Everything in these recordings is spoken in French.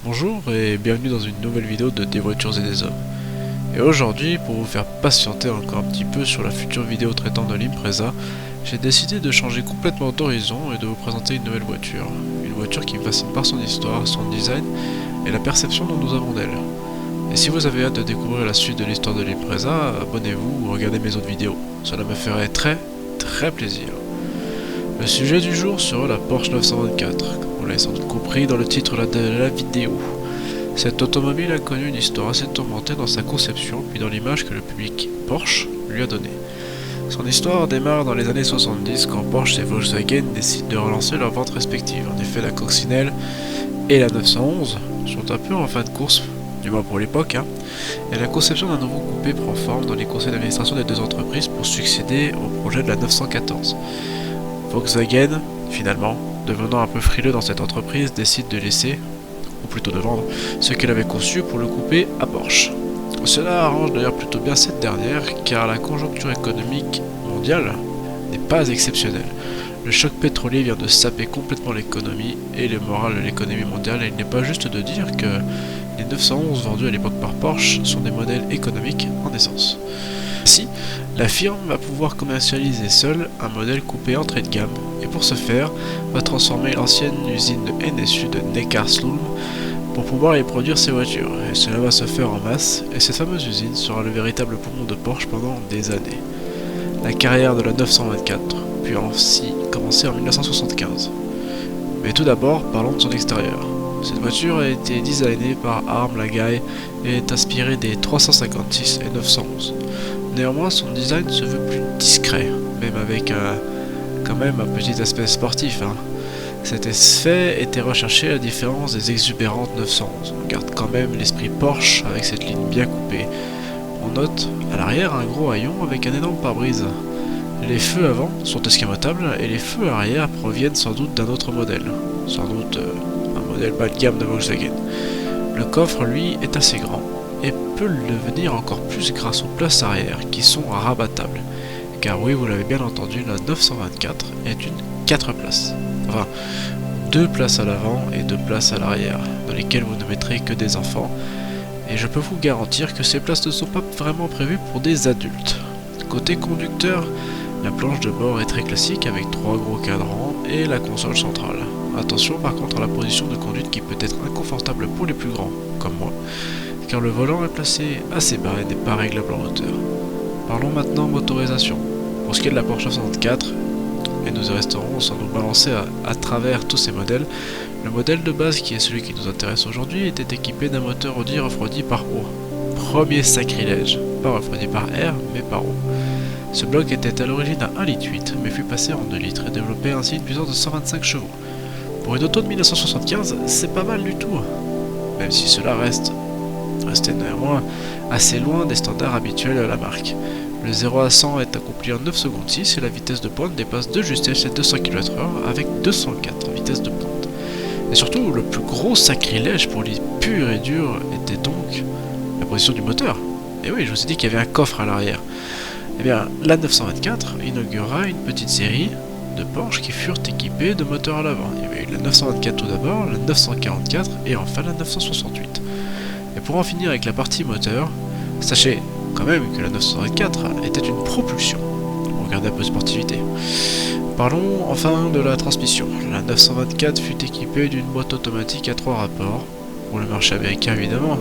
Bonjour et bienvenue dans une nouvelle vidéo de Des voitures et des hommes. Et aujourd'hui, pour vous faire patienter encore un petit peu sur la future vidéo traitant de l'Impreza, j'ai décidé de changer complètement d'horizon et de vous présenter une nouvelle voiture. Une voiture qui me fascine par son histoire, son design et la perception dont nous avons d'elle. Et si vous avez hâte de découvrir la suite de l'histoire de l'Impreza, abonnez-vous ou regardez mes autres vidéos. Cela me ferait très plaisir. Le sujet du jour sera la Porsche 924, comme vous l'avez sans doute compris dans le titre de la vidéo. Cette automobile a connu une histoire assez tourmentée dans sa conception puis dans l'image que le public Porsche lui a donnée. Son histoire démarre dans les années 70 quand Porsche et Volkswagen décident de relancer leurs ventes respectives. En effet, la Coccinelle et la 911 sont un peu en fin de course, du moins pour l'époque, et la conception d'un nouveau coupé prend forme dans les conseils d'administration des deux entreprises pour succéder au projet de la 914. Volkswagen, finalement, devenant un peu frileux dans cette entreprise, décide de laisser, ou plutôt de vendre, ce qu'elle avait conçu pour le coupé à Porsche. Cela arrange d'ailleurs plutôt bien cette dernière, car la conjoncture économique mondiale n'est pas exceptionnelle. Le choc pétrolier vient de saper complètement l'économie et le moral de l'économie mondiale, et il n'est pas juste de dire que les 911 vendus à l'époque par Porsche sont des modèles économiques en essence. Ainsi, la firme va pouvoir commercialiser seule un modèle coupé entrée de gamme, et pour ce faire, va transformer l'ancienne usine de NSU de Neckarsulm pour pouvoir y produire ses voitures, et cela va se faire en masse, et cette fameuse usine sera le véritable poumon de Porsche pendant des années. La carrière de la 924 puis ainsi commencer en 1975. Mais tout d'abord, parlons de son extérieur. Cette voiture a été designée par Harm Lagaay et est inspirée des 356 et 911. Néanmoins, son design se veut plus discret, même avec quand même un petit aspect sportif. Cet effet était recherché à la différence des exubérantes 911. On garde quand même l'esprit Porsche avec cette ligne bien coupée. On note à l'arrière un gros haillon avec un énorme pare-brise. Les feux avant sont escamotables et les feux arrière proviennent sans doute d'un autre modèle. Sans doute un modèle bas de gamme de Volkswagen. Le coffre, lui, est assez grand et peut le devenir encore plus grâce aux places arrière qui sont rabattables. Car oui, vous l'avez bien entendu, la 924 est une 4 places. Enfin, 2 places à l'avant et 2 places à l'arrière, dans lesquelles vous ne mettrez que des enfants. Et je peux vous garantir que ces places ne sont pas vraiment prévues pour des adultes. Côté conducteur, la planche de bord est très classique avec 3 gros cadrans et la console centrale. Attention par contre à la position de conduite qui peut être inconfortable pour les plus grands, comme moi, car le volant est placé assez bas et n'est pas réglable en hauteur. Parlons maintenant motorisation. Pour ce qui est de la Porsche 924, et nous resterons sans nous balancer à travers tous ces modèles, le modèle de base qui est celui qui nous intéresse aujourd'hui était équipé d'un moteur Audi refroidi par eau. Premier sacrilège, pas refroidi par air mais par eau. Ce bloc était à l'origine à 1,8 litre mais fut passé en 2 litres et développait ainsi une puissance de 125 chevaux. Pour une auto de 1975, c'est pas mal du tout, même si cela restait néanmoins assez loin des standards habituels à la marque. Le 0 à 100 est accompli en 9 secondes 6 et la vitesse de pointe dépasse de justesse les 200 km/h avec 204 vitesses de pointe. Et surtout, le plus gros sacrilège pour les purs et durs était donc la position du moteur. Et oui, je vous ai dit qu'il y avait un coffre à l'arrière. Eh bien, la 924 inaugura une petite série de Porsche qui furent équipés de moteurs à l'avant. Il y avait eu la 924 tout d'abord, la 944 et enfin la 968. Et pour en finir avec la partie moteur, sachez quand même que la 924 était une propulsion. Regardez un peu de sportivité. Parlons enfin de la transmission. La 924 fut équipée d'une boîte automatique à 3 rapports, pour le marché américain évidemment,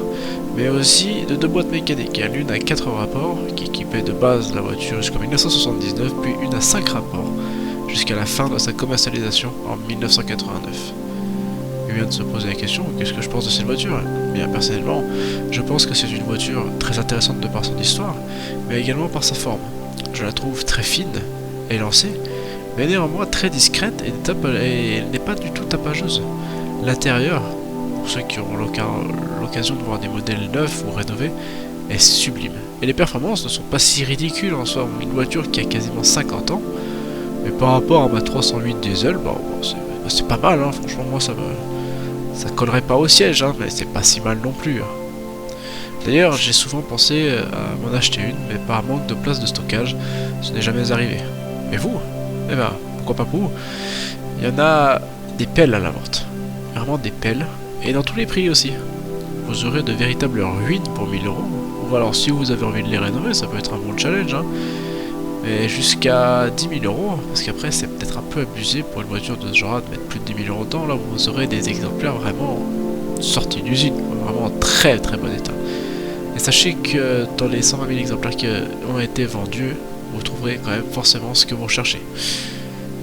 mais aussi de 2 boîtes mécaniques, l'une à 4 rapports, qui équipait de base la voiture jusqu'en 1979, puis une à 5 rapports, jusqu'à la fin de sa commercialisation en 1989. Il vient de se poser la question, qu'est-ce que je pense de cette voiture? Bien personnellement, je pense que c'est une voiture très intéressante de par son histoire, mais également par sa forme. Je la trouve très fine, élancée, mais néanmoins très discrète et elle n'est pas du tout tapageuse. L'intérieur, pour ceux qui auront l'occasion de voir des modèles neufs ou rénovés, est sublime. Et les performances ne sont pas si ridicules en soi. Une voiture qui a quasiment 50 ans, mais par rapport à ma 308 diesel, c'est pas mal, franchement moi ça collerait pas au siège, mais c'est pas si mal non plus. D'ailleurs, j'ai souvent pensé à m'en acheter une, mais par manque de place de stockage, ce n'est jamais arrivé. Et vous? Eh ben, pourquoi pas pour vous? Il y en a des pelles à la vente. Vraiment des pelles. et dans tous les prix aussi. Vous aurez de véritables ruines pour 1000 euros. Ou alors si vous avez envie de les rénover, ça peut être un bon challenge, hein. Mais jusqu'à 10 000 euros, parce qu'après c'est peut-être un peu abusé pour une voiture de ce genre de mettre plus de 10 000 euros dedans. Là vous aurez des exemplaires vraiment sortis d'usine, vraiment en très très bon état. Et sachez que dans les 120 000 exemplaires qui ont été vendus, vous trouverez quand même forcément ce que vous recherchez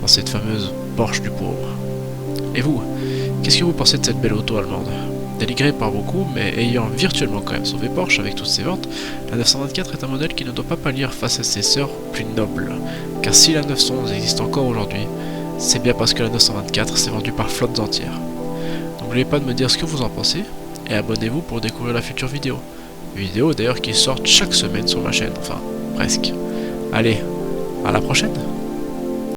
dans cette fameuse Porsche du pauvre. Et vous, qu'est-ce que vous pensez de cette belle auto allemande? Dénigrée par beaucoup, mais ayant virtuellement quand même sauvé Porsche avec toutes ses ventes, la 924 est un modèle qui ne doit pas pâlir face à ses sœurs plus nobles. Car si la 911 existe encore aujourd'hui, c'est bien parce que la 924 s'est vendue par flottes entières. N'oubliez pas de me dire ce que vous en pensez, et abonnez-vous pour découvrir la future vidéo. Vidéo d'ailleurs qui sortent chaque semaine sur ma chaîne, enfin presque. Allez, à la prochaine!